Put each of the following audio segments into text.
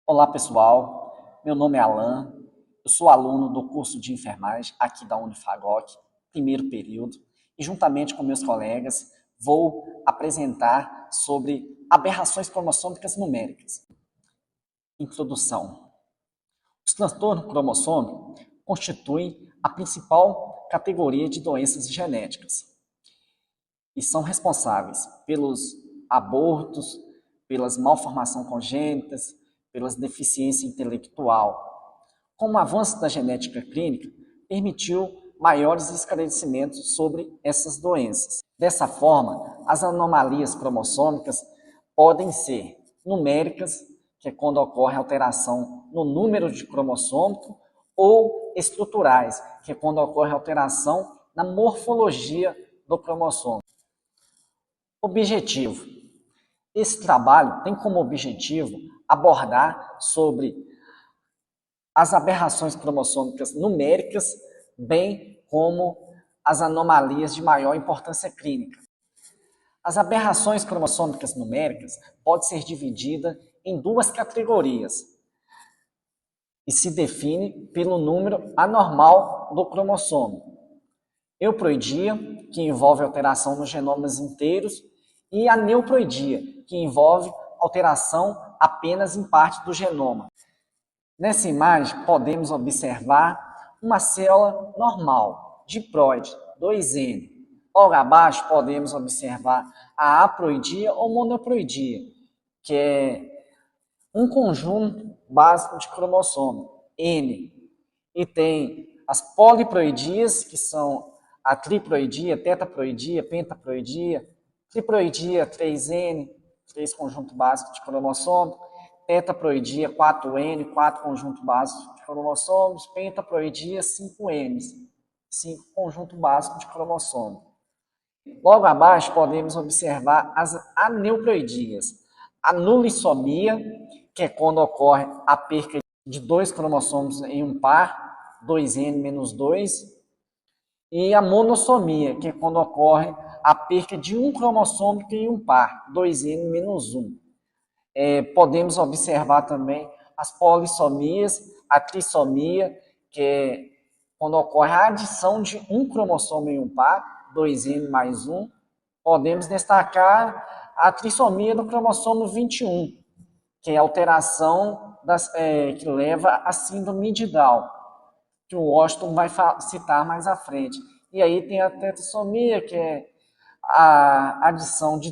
Olá, pessoal. Meu nome é Alan. Eu sou aluno do curso de enfermagem aqui da Unifagoc, primeiro período, e juntamente com meus colegas vou apresentar sobre aberrações cromossômicas numéricas. Introdução. Os transtornos cromossômicos constituem a principal categoria de doenças genéticas e são responsáveis pelos abortos, pelas malformações congênitas, pelas deficiências intelectual. Com o avanço da genética clínica, permitiu maiores esclarecimentos sobre essas doenças. Dessa forma, as anomalias cromossômicas podem ser numéricas, que é quando ocorre alteração no número de cromossômico, ou estruturais, que é quando ocorre alteração na morfologia do cromossomo. Objetivo. Esse trabalho tem como objetivo abordar sobre as aberrações cromossômicas numéricas, bem como as anomalias de maior importância clínica. As aberrações cromossômicas numéricas podem ser divididas em duas categorias e se define pelo número anormal do cromossomo. Euploidia, que envolve alteração nos genomas inteiros, e aneuploidia, que envolve alteração apenas em parte do genoma. Nessa imagem, podemos observar uma célula normal, diploide, 2N. Logo abaixo, podemos observar a haploidia ou monoploidia, que é um conjunto básico de cromossomo, N. E tem as poliploidias, que são a triploidia, tetaploidia, pentaploidia, triploidia, 3N, 3 conjuntos básicos de cromossomo, tetaploidia, 4N, 4 conjuntos básicos de cromossomos, pentaploidia, 5N, 5 conjuntos básicos de cromossomo. Logo abaixo, podemos observar as aneuploidias. A nulissomia, que é quando ocorre a perca de 2 cromossomos em um par, 2N menos 2, e a monossomia, que é quando ocorre a perca de um cromossomo em um par, 2N menos 1. Podemos observar também as polissomias, a trissomia, que é quando ocorre a adição de um cromossomo em um par, 2N mais 1. Podemos destacar a trissomia do cromossomo 21, que é a alteração que leva à síndrome de Down, que o Washington vai citar mais à frente. E aí tem a tetrissomia, que é a adição de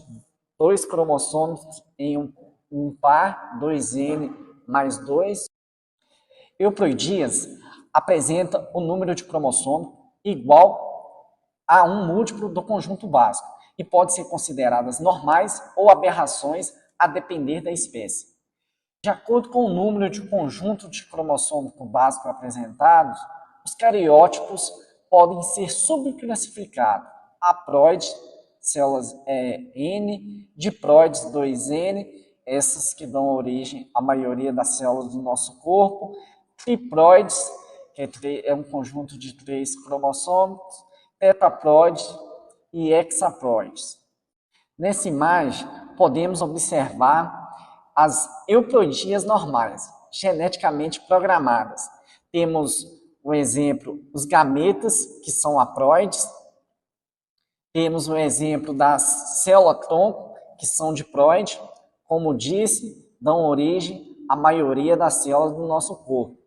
2 cromossomos em um par, 2N mais 2. Euploidias apresenta o número de cromossomos igual a um múltiplo do conjunto básico e pode ser consideradas normais ou aberrações a depender da espécie. De acordo com o número de conjunto de cromossomos básicos apresentados, os cariótipos podem ser subclassificados. Haploide, células N, diploides 2N, essas que dão origem à maioria das células do nosso corpo, triploides, que é um conjunto de 3 cromossomos, tetraploides e hexaploides. Nessa imagem, podemos observar as euploidias normais, geneticamente programadas. Temos o exemplo, os gametas, que são haploides. Temos o exemplo das células-tronco, que são diploides. Como disse, dão origem à maioria das células do nosso corpo.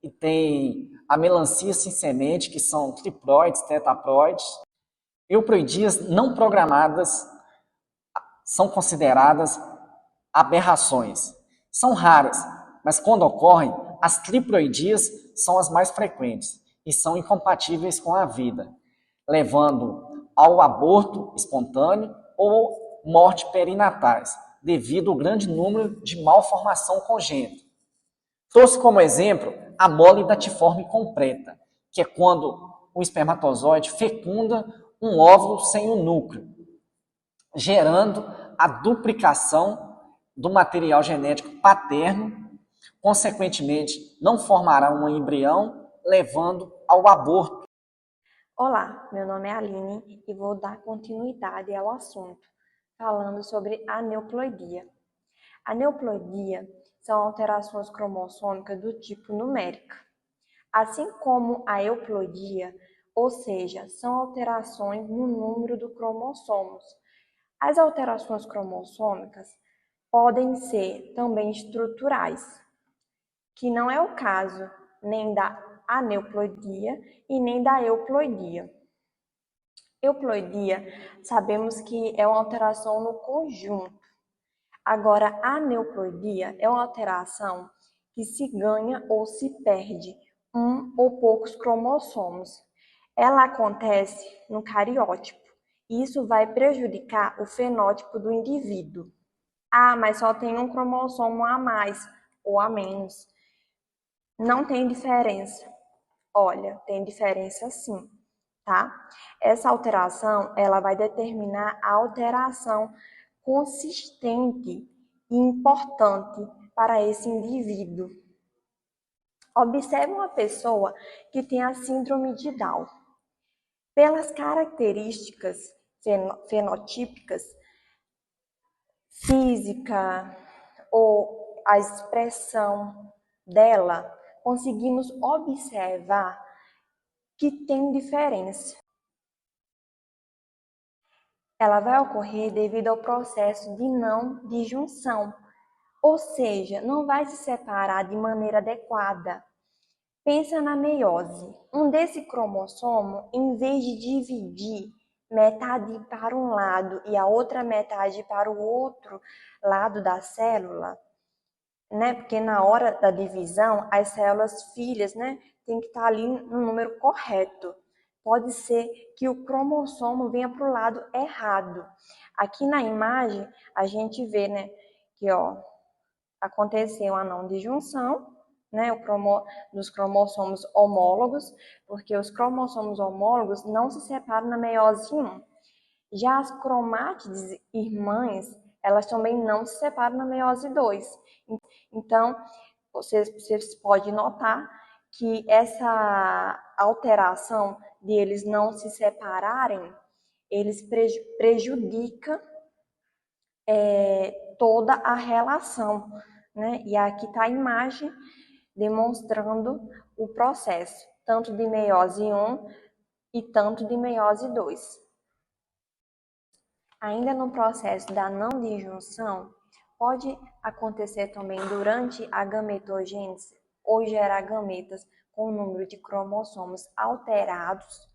E tem a melancia sem semente, que são triploides, tetraploides. Euploidias não programadas são consideradas aberrações. São raras, mas quando ocorrem, as triploidias são as mais frequentes e são incompatíveis com a vida, levando ao aborto espontâneo ou morte perinatais, devido ao grande número de malformação congênita. Trouxe como exemplo a mole datiforme completa, que é quando o espermatozoide fecunda um óvulo sem o núcleo, gerando a duplicação do material genético paterno, consequentemente não formará um embrião, levando ao aborto. Olá, meu nome é Aline e vou dar continuidade ao assunto, falando sobre a aneuploidia. Aneuploidia são alterações cromossômicas do tipo numérica, assim como a euploidia, ou seja, são alterações no número dos cromossomos. As alterações cromossômicas podem ser também estruturais, que não é o caso nem da aneuploidia e nem da euploidia. Euploidia, sabemos que é uma alteração no conjunto. Agora, a aneuploidia é uma alteração que se ganha ou se perde um ou poucos cromossomos. Ela acontece no cariótipo. E isso vai prejudicar o fenótipo do indivíduo. Ah, mas só tem um cromossomo a mais ou a menos. Não tem diferença. Olha, tem diferença sim, tá? Essa alteração, ela vai determinar a alteração consistente e importante para esse indivíduo. Observe uma pessoa que tem a síndrome de Down. Pelas características fenotípicas, física ou a expressão dela, conseguimos observar que tem diferença. Ela vai ocorrer devido ao processo de não disjunção, ou seja, não vai se separar de maneira adequada. Pensa na meiose. Um desse cromossomo, em vez de dividir metade para um lado e a outra metade para o outro lado da célula, né? Porque na hora da divisão, as células filhas, né, tem que estar ali no número correto. Pode ser que o cromossomo venha para o lado errado. Aqui na imagem, a gente vê, né, que ó, aconteceu a não disjunção, né, dos cromossomos homólogos, porque os cromossomos homólogos não se separam na meiose 1. Já as cromátides irmãs, elas também não se separam na meiose 2. Então, vocês podem notar que essa alteração de eles não se separarem, eles prejudica toda a relação, né? E aqui está a imagem demonstrando o processo, tanto de meiose 1 e tanto de meiose 2. Ainda no processo da não disjunção, pode acontecer também durante a gametogênese ou gerar gametas com o número de cromossomos alterados.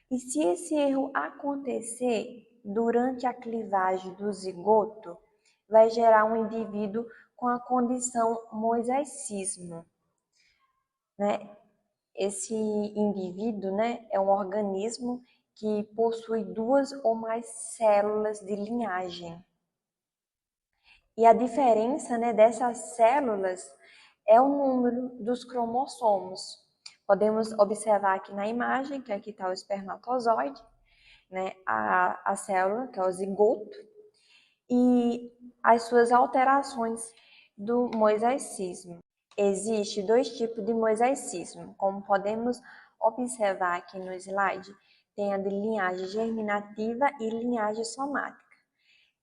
E se esse erro acontecer durante a clivagem do zigoto, vai gerar um indivíduo com a condição mosaicismo, né? Esse indivíduo, né, é um organismo que possui 2 ou mais células de linhagem. E a diferença, né, dessas células é o número dos cromossomos. Podemos observar aqui na imagem, que aqui está o espermatozoide, né, a célula, que é o zigoto, e as suas alterações do mosaicismo. Existem 2 tipos de mosaicismo, como podemos observar aqui no slide, tem a de linhagem germinativa e linhagem somática.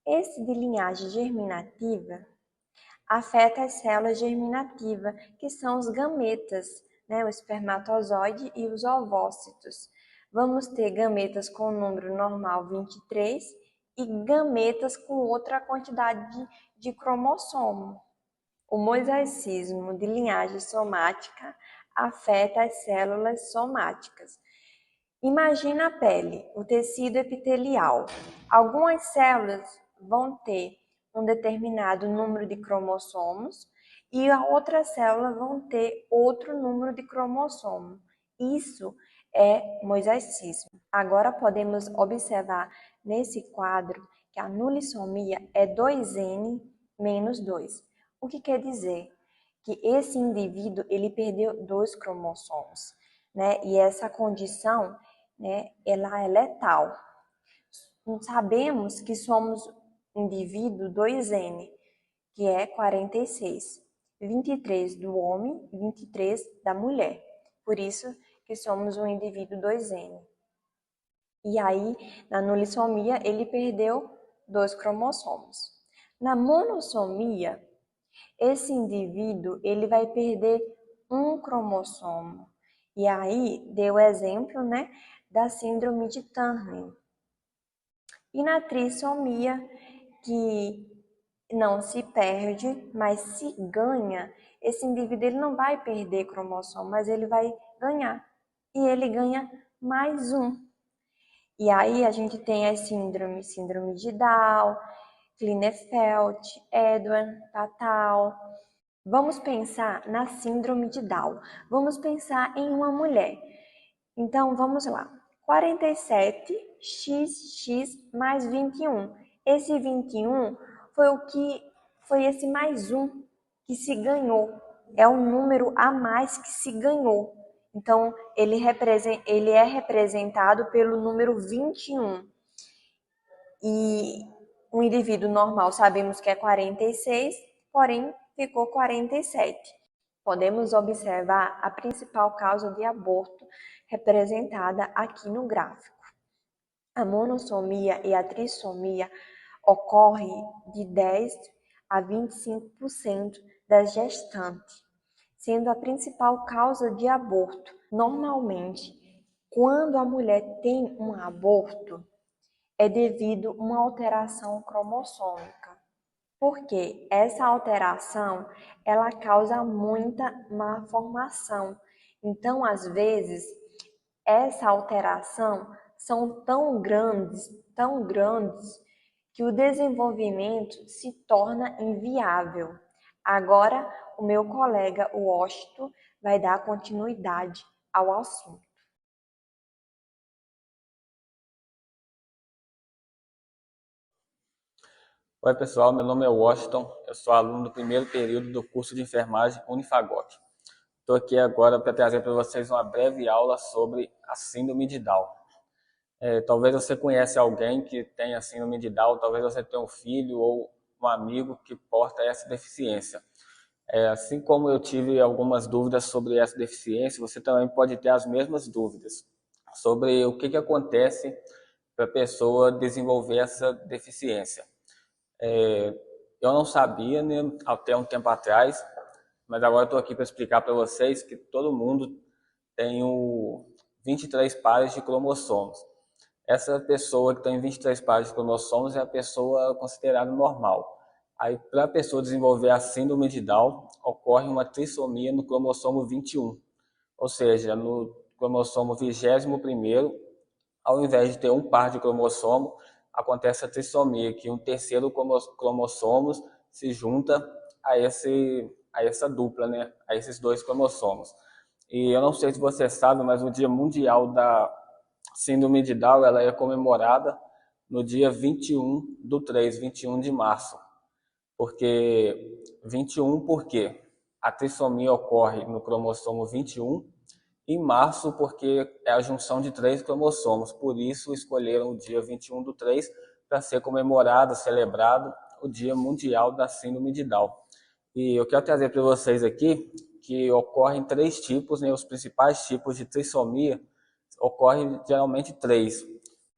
Esse de linhagem germinativa afeta as células germinativas, que são os gametas, né, o espermatozoide e os ovócitos. Vamos ter gametas com o número normal 23 e gametas com outra quantidade de cromossomo. O mosaicismo de linhagem somática afeta as células somáticas. Imagina a pele, o tecido epitelial. Algumas células vão ter um determinado número de cromossomos e a outra célula vão ter outro número de cromossomo. Isso é mosaicismo. Agora podemos observar nesse quadro que a nulissomia é 2N menos 2. O que quer dizer? Que esse indivíduo ele perdeu 2 cromossomos, né? E essa condição, né, ela é letal. Sabemos que somos indivíduo 2N, que é 46. 23 do homem e 23 da mulher. Por isso que somos um indivíduo 2N. E aí, na nulissomia, ele perdeu 2 cromossomos. Na monossomia, esse indivíduo ele vai perder um cromossomo. E aí deu o exemplo, né, da síndrome de Turner. E na trissomia, que não se perde, mas se ganha, esse indivíduo ele não vai perder cromossomo, mas ele vai ganhar. E ele ganha mais um. E aí a gente tem as síndromes, síndrome de Down, Klinefelter, Edwards, Tatal. Vamos pensar na síndrome de Down. Vamos pensar em uma mulher. Então, vamos lá. 47xx mais 21. Esse 21 foi o que foi esse mais um que se ganhou. É um número a mais que se ganhou. Então, ele é representado pelo número 21. E um indivíduo normal sabemos que é 46, porém ficou 47. Podemos observar a principal causa de aborto representada aqui no gráfico. A monossomia e a trissomia ocorre de 10 a 25% das gestantes, sendo a principal causa de aborto. Normalmente, quando a mulher tem um aborto, é devido a uma alteração cromossômica. Porque essa alteração, ela causa muita malformação. Então, às vezes, essa alteração são tão grandes, que o desenvolvimento se torna inviável. Agora, o meu colega Washington vai dar continuidade ao assunto. Oi pessoal, meu nome é Washington, eu sou aluno do primeiro período do curso de enfermagem Unifagoc. Estou aqui agora para trazer para vocês uma breve aula sobre a síndrome de Down. Talvez você conheça alguém que tenha síndrome de Down, talvez você tenha um filho ou um amigo que porta essa deficiência. Assim como eu tive algumas dúvidas sobre essa deficiência, você também pode ter as mesmas dúvidas sobre o que acontece para a pessoa desenvolver essa deficiência. Eu não sabia, né, até um tempo atrás, mas agora estou aqui para explicar para vocês que todo mundo tem 23 pares de cromossomos. Essa pessoa que tem 23 pares de cromossomos é a pessoa considerada normal. Aí, para a pessoa desenvolver a síndrome de Down, ocorre uma trissomia no cromossomo 21. Ou seja, no cromossomo 21º, ao invés de ter um par de cromossomo, acontece a trissomia, que um terceiro cromossomo se junta a essa dupla, né? A esses dois cromossomos. E eu não sei se você sabe, mas o Dia Mundial da Síndrome de Down ela é comemorada no dia 21/3, 21 de março. Porque 21 porque a trissomia ocorre no cromossomo 21, em março porque é a junção de 3 cromossomos, por isso escolheram o dia 21/3 para ser comemorado, celebrado o Dia Mundial da Síndrome de Down. E eu quero trazer para vocês aqui que ocorrem 3 tipos, né, os principais tipos de trissomia, ocorrem geralmente 3.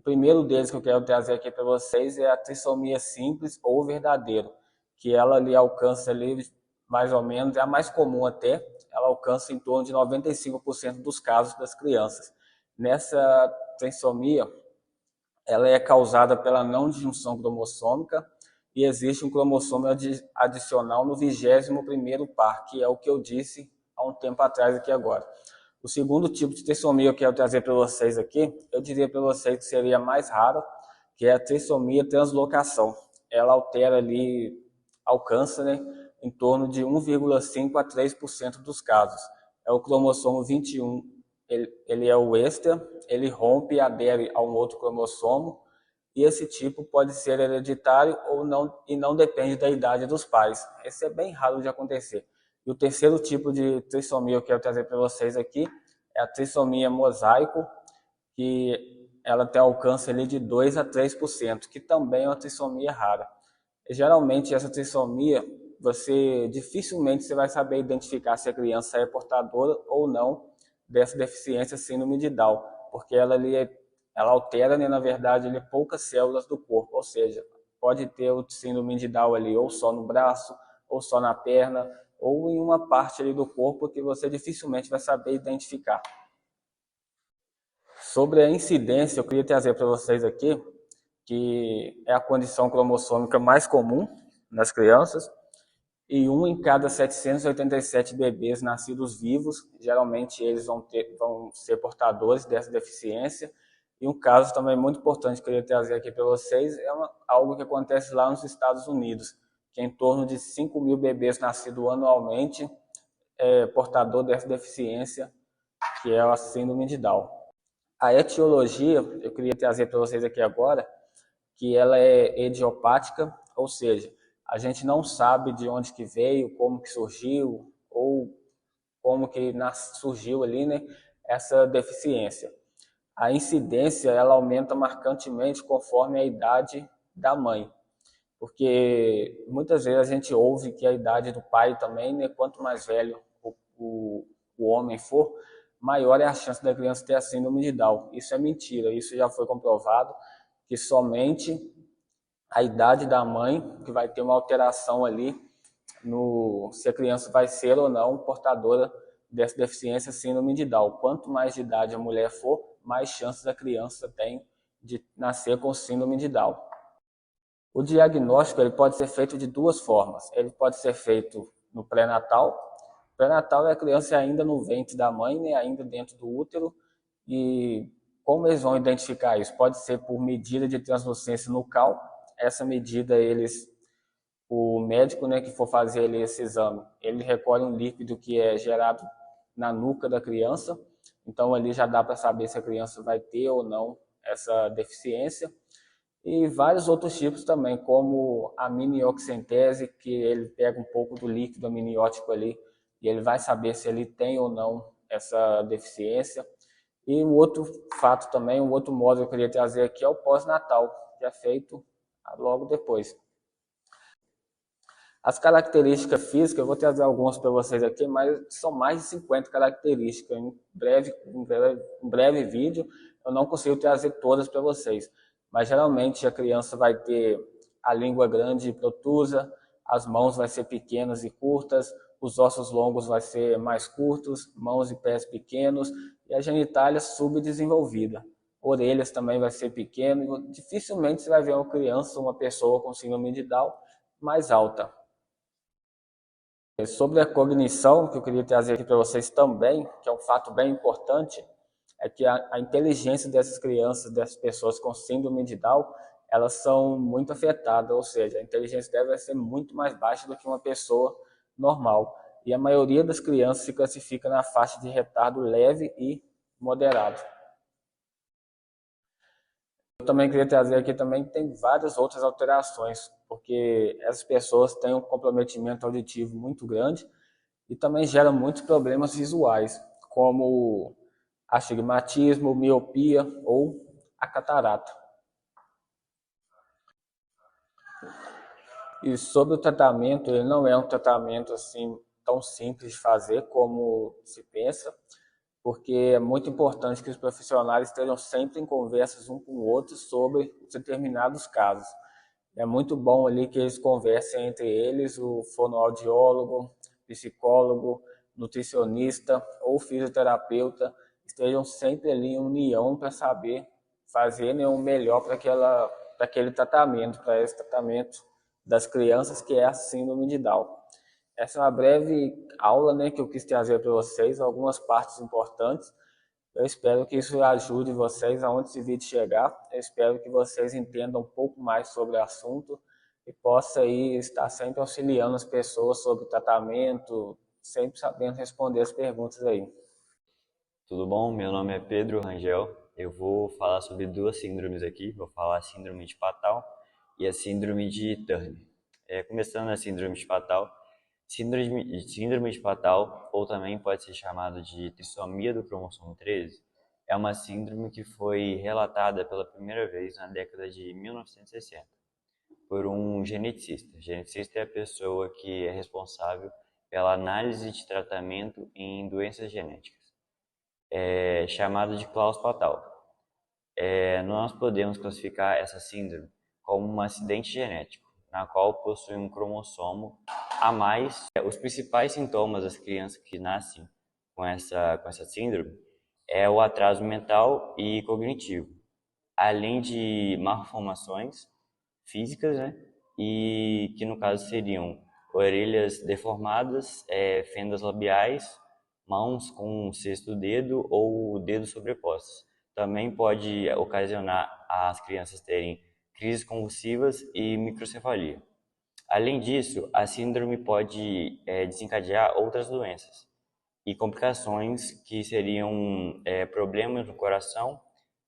O primeiro deles que eu quero trazer aqui para vocês é a trissomia simples ou verdadeiro, que ela ali alcança ali mais ou menos, é a mais comum até, ela alcança em torno de 95% dos casos das crianças. Nessa trissomia, ela é causada pela não disjunção cromossômica e existe um cromossomo adicional no 21º par, que é o que eu disse há um tempo atrás aqui agora. O segundo tipo de trissomia que eu quero trazer para vocês aqui, eu diria para vocês que seria mais raro, que é a trissomia translocação. Ela altera ali, alcança, né, em torno de 1,5 a 3% dos casos. É o cromossomo 21, ele é o extra, ele rompe e adere a um outro cromossomo, e esse tipo pode ser hereditário ou não, e não depende da idade dos pais. Esse é bem raro de acontecer. E o terceiro tipo de trissomia que eu quero trazer para vocês aqui é a trissomia mosaico, que ela tem alcance ali de 2 a 3%, que também é uma trissomia rara. E, geralmente essa trissomia, dificilmente você vai saber identificar se a criança é portadora ou não dessa deficiência síndrome de Down, porque ela altera, né, na verdade, poucas células do corpo, ou seja, pode ter o síndrome de Down ali ou só no braço, ou só na perna, ou em uma parte ali do corpo que você dificilmente vai saber identificar. Sobre a incidência, eu queria trazer para vocês aqui que é a condição cromossômica mais comum nas crianças, e 1 em cada 787 bebês nascidos vivos, geralmente eles vão ser portadores dessa deficiência. E um caso também muito importante que eu queria trazer aqui para vocês é algo que acontece lá nos Estados Unidos, que é em torno de 5.000 bebês nascidos anualmente portador dessa deficiência, que é a síndrome de Down. A etiologia, eu queria trazer para vocês aqui agora, que ela é idiopática, ou seja, a gente não sabe de onde que veio, como que surgiu, ou como que surgiu ali, né, essa deficiência. A incidência, ela aumenta marcantemente conforme a idade da mãe, porque muitas vezes a gente ouve que a idade do pai também, né, quanto mais velho o homem for, maior é a chance da criança ter a síndrome de Down. Isso é mentira, isso já foi comprovado, que somente a idade da mãe que vai ter uma alteração ali se a criança vai ser ou não portadora dessa deficiência síndrome de Down. Quanto mais de idade a mulher for, mais chances a criança tem de nascer com síndrome de Down. O diagnóstico ele pode ser feito de duas formas. Ele pode ser feito no pré-natal. Pré-natal é a criança ainda no ventre da mãe, né, ainda dentro do útero. E como eles vão identificar isso? Pode ser por medida de translucência nucal. Essa medida, o médico, né, que for fazer esse exame, ele recolhe um líquido que é gerado na nuca da criança. Então, ali já dá para saber se a criança vai ter ou não essa deficiência. E vários outros tipos também, como a amniocentese, que ele pega um pouco do líquido amniótico ali e ele vai saber se ele tem ou não essa deficiência. E um outro fato também, um outro modo que eu queria trazer aqui é o pós-natal, que é feito logo depois. As características físicas, eu vou trazer algumas para vocês aqui, mas são mais de 50 características. Em breve vídeo, eu não consigo trazer todas para vocês. Mas geralmente a criança vai ter a língua grande e protusa, as mãos vai ser pequenas e curtas, os ossos longos vai ser mais curtos, mãos e pés pequenos, e a genitália subdesenvolvida. Orelhas também vai ser pequeno. Dificilmente você vai ver uma criança, uma pessoa com síndrome de Down mais alta. Sobre a cognição, que eu queria trazer aqui para vocês também, que é um fato bem importante, é que a inteligência dessas crianças, dessas pessoas com síndrome de Down, elas são muito afetadas, ou seja, a inteligência deve ser muito mais baixa do que uma pessoa normal. E a maioria das crianças se classifica na faixa de retardo leve e moderado. Eu também queria trazer aqui também que tem várias outras alterações, porque essas pessoas têm um comprometimento auditivo muito grande e também geram muitos problemas visuais, como astigmatismo, miopia ou a catarata. E sobre o tratamento, ele não é um tratamento assim tão simples de fazer como se pensa, porque é muito importante que os profissionais estejam sempre em conversas um com o outro sobre determinados casos. É muito bom ali que eles conversem entre eles, o fonoaudiólogo, psicólogo, nutricionista ou fisioterapeuta, estejam sempre ali em união para saber fazer, né, o melhor para aquele tratamento, para esse tratamento das crianças, que é a síndrome de Down. Essa é uma breve aula, né, que eu quis trazer para vocês, algumas partes importantes. Eu espero que isso ajude vocês aonde esse vídeo chegar. Eu espero que vocês entendam um pouco mais sobre o assunto e possa aí estar sempre auxiliando as pessoas sobre o tratamento, sempre sabendo responder as perguntas aí. Tudo bom? Meu nome é Pedro Rangel. Eu vou falar sobre duas síndromes aqui. Vou falar a síndrome de Patau e a síndrome de Turner. Começando a síndrome de Patau. Síndrome de Patau, ou também pode ser chamado de trissomia do cromossomo 13, é uma síndrome que foi relatada pela primeira vez na década de 1960 por um geneticista. Geneticista é a pessoa que é responsável pela análise de tratamento em doenças genéticas, chamado de Klaus Patau. Nós podemos classificar essa síndrome como um acidente genético, na qual possui um cromossomo a mais. Os principais sintomas das crianças que nascem com essa síndrome é o atraso mental e cognitivo, além de malformações físicas, né? E que no caso seriam orelhas deformadas, fendas labiais, mãos com um sexto dedo ou dedos sobrepostos. Também pode ocasionar as crianças terem crises convulsivas e microcefalia. Além disso, a síndrome pode desencadear outras doenças e complicações que seriam problemas no coração,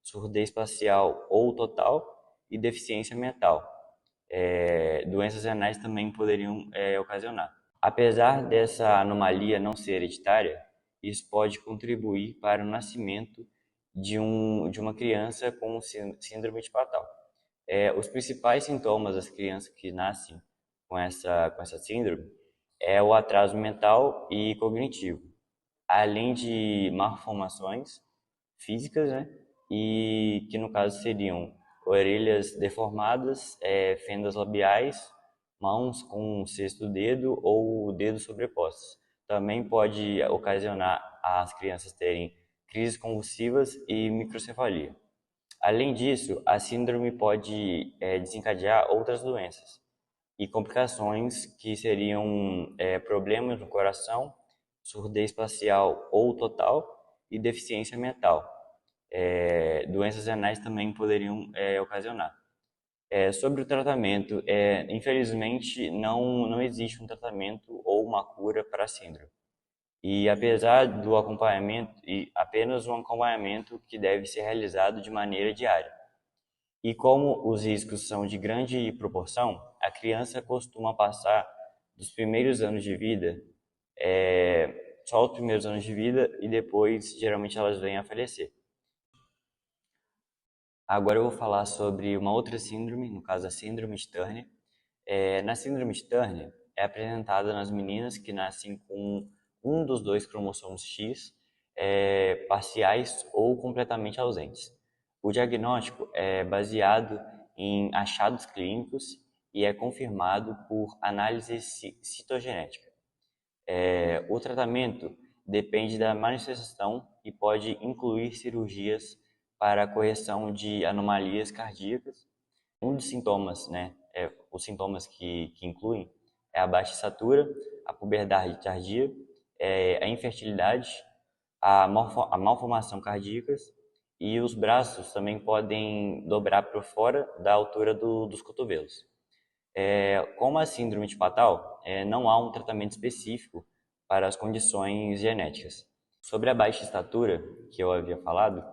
surdez parcial ou total e deficiência mental. Doenças renais também poderiam ocasionar. Apesar dessa anomalia não ser hereditária, isso pode contribuir para o nascimento de uma criança com síndrome de Patal. Os principais sintomas das crianças que nascem com essa síndrome é o atraso mental e cognitivo, além de malformações físicas, né? E que no caso seriam orelhas deformadas, fendas labiais, mãos com um sexto dedo ou dedos sobrepostos. Também pode ocasionar as crianças terem crises convulsivas e microcefalia. Além disso, a síndrome pode desencadear outras doenças e complicações que seriam problemas no coração, surdez parcial ou total e deficiência mental. Doenças renais também poderiam ocasionar. Sobre o tratamento, infelizmente não existe um tratamento ou uma cura para a síndrome. E apesar do acompanhamento, apenas um acompanhamento que deve ser realizado de maneira diária. E como os riscos são de grande proporção, a criança costuma passar dos primeiros anos de vida, só os primeiros anos de vida, e depois geralmente elas vêm a falecer. Agora eu vou falar sobre uma outra síndrome, no caso a síndrome de Turner. Na síndrome de Turner é apresentada nas meninas que nascem com um dos dois cromossomos X parciais ou completamente ausentes. O diagnóstico é baseado em achados clínicos e é confirmado por análise citogenética. O tratamento depende da manifestação e pode incluir cirurgias para a correção de anomalias cardíacas. Um dos sintomas, os sintomas que incluem é a baixa estatura, a puberdade tardia, a infertilidade, a malformação cardíacas, e os braços também podem dobrar para fora da altura dos cotovelos. Como a síndrome de Patal, não há um tratamento específico para as condições genéticas. Sobre a baixa estatura, que eu havia falado,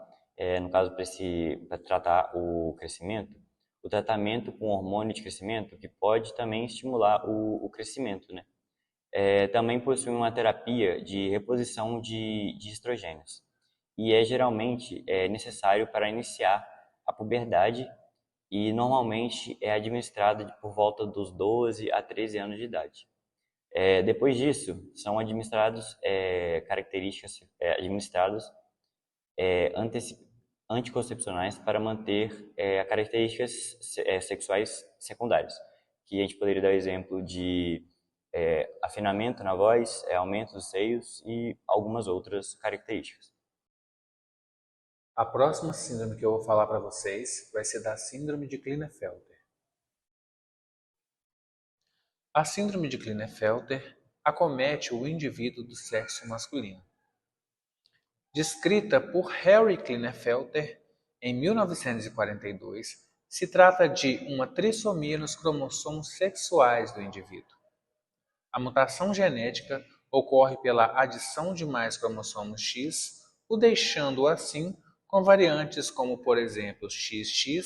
no caso para tratar o crescimento, o tratamento com hormônio de crescimento, que pode também estimular o crescimento, né? Também possui uma terapia de reposição de estrogênios e geralmente necessário para iniciar a puberdade e normalmente é administrada por volta dos 12 a 13 anos de idade. Depois disso, são administrados anticoncepcionais para manter características sexuais secundárias, que a gente poderia dar exemplo de afinamento na voz, aumento dos seios e algumas outras características. A próxima síndrome que eu vou falar para vocês vai ser da síndrome de Klinefelter. A síndrome de Klinefelter acomete o indivíduo do sexo masculino. Descrita por Harry Klinefelter em 1942, se trata de uma trissomia nos cromossomos sexuais do indivíduo. A mutação genética ocorre pela adição de mais cromossomos X, o deixando assim com variantes como, por exemplo, XX,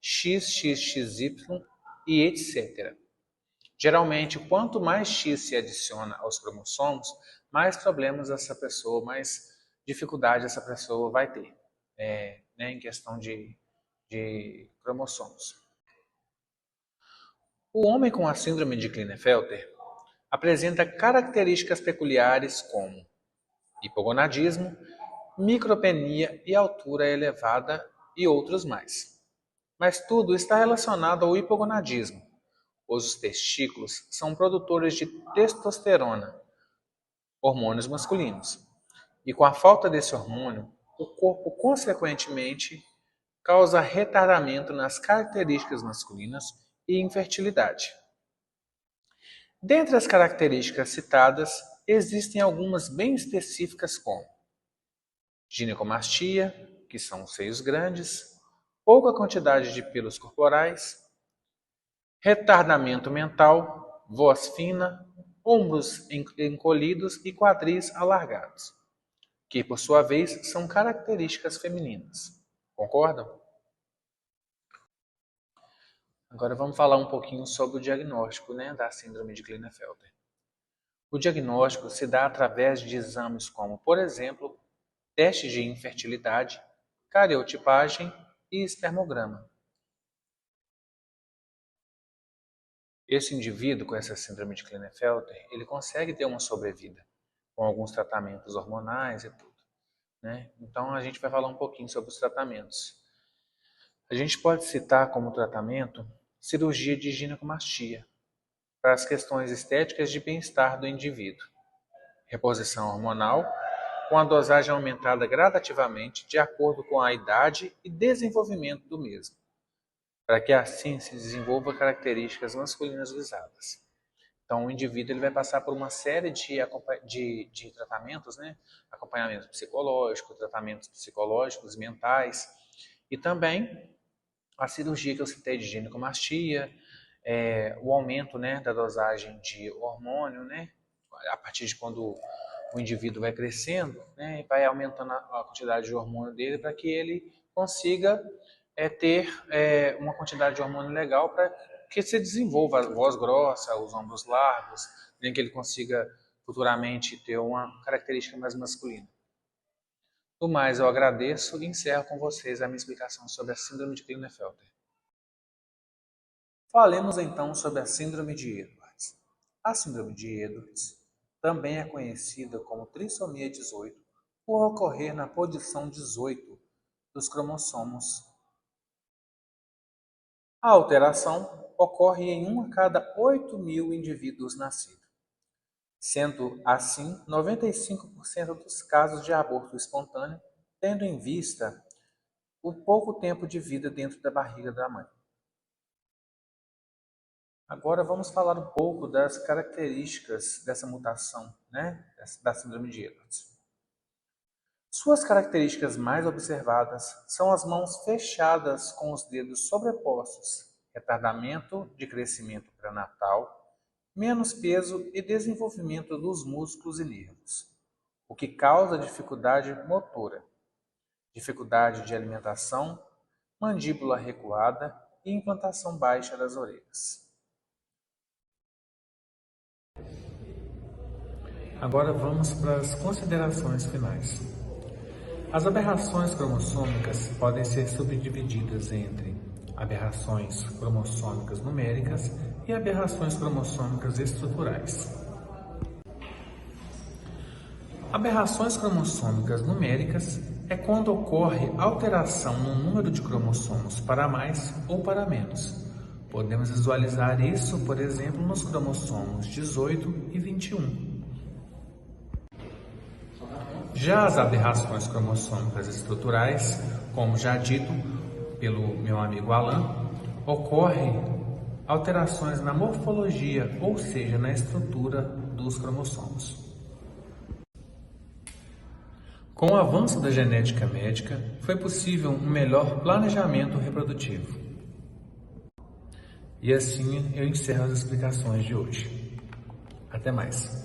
XXXY e etc. Geralmente, quanto mais X se adiciona aos cromossomos, mais problemas essa pessoa, mais dificuldade essa pessoa vai ter em questão de cromossomos. O homem com a síndrome de Klinefelter apresenta características peculiares como hipogonadismo, micropenia e altura elevada e outros mais. mas tudo está relacionado ao hipogonadismo. Os testículos são produtores de testosterona, hormônios masculinos. E com a falta desse hormônio, o corpo, consequentemente, causa retardamento nas características masculinas e infertilidade. Dentre as características citadas, existem algumas bem específicas como ginecomastia, que são os seios grandes, pouca quantidade de pelos corporais, retardamento mental, voz fina, ombros encolhidos e quadris alargados, que por sua vez são características femininas. Concordam? Agora vamos falar um pouquinho sobre o diagnóstico, da síndrome de Klinefelter. O diagnóstico se dá através de exames como, por exemplo, teste de infertilidade, cariotipagem e espermograma. Esse indivíduo com essa síndrome de Klinefelter, ele consegue ter uma sobrevida com alguns tratamentos hormonais e tudo, Então a gente vai falar um pouquinho sobre os tratamentos. A gente pode citar como tratamento cirurgia de ginecomastia para as questões estéticas de bem-estar do indivíduo. Reposição hormonal com a dosagem aumentada gradativamente de acordo com a idade e desenvolvimento do mesmo, para que assim se desenvolva características masculinas visadas. Então o indivíduo ele vai passar por uma série de tratamentos, acompanhamento psicológico, tratamentos psicológicos, mentais, e também a cirurgia que eu citei de ginecomastia, o aumento da dosagem de hormônio, a partir de quando o indivíduo vai crescendo, vai aumentando a quantidade de hormônio dele para que ele consiga ter uma quantidade de hormônio legal para que se desenvolva a voz grossa, os ombros largos, que ele consiga futuramente ter uma característica mais masculina. No mais, eu agradeço e encerro com vocês a minha explicação sobre a síndrome de Klinefelter. Falemos então sobre a síndrome de Edwards. A síndrome de Edwards também é conhecida como trissomia 18 por ocorrer na posição 18 dos cromossomos. A alteração ocorre em 1 a cada 8.000 indivíduos nascidos, sendo assim 95% dos casos de aborto espontâneo, tendo em vista o pouco tempo de vida dentro da barriga da mãe. Agora vamos falar um pouco das características dessa mutação, da síndrome de Edwards. Suas características mais observadas são as mãos fechadas com os dedos sobrepostos, retardamento de crescimento pré-natal, menos peso e desenvolvimento dos músculos e nervos, o que causa dificuldade motora, dificuldade de alimentação, mandíbula recuada e implantação baixa das orelhas. Agora vamos para as considerações finais. As aberrações cromossômicas podem ser subdivididas entre aberrações cromossômicas numéricas e aberrações cromossômicas estruturais. Aberrações cromossômicas numéricas é quando ocorre alteração no número de cromossomos para mais ou para menos. Podemos visualizar isso, por exemplo, nos cromossomos 18 e 21. Já as aberrações cromossômicas estruturais, como já dito pelo meu amigo Alan, ocorrem alterações na morfologia, ou seja, na estrutura dos cromossomos. Com o avanço da genética médica, foi possível um melhor planejamento reprodutivo. E assim eu encerro as explicações de hoje. Até mais.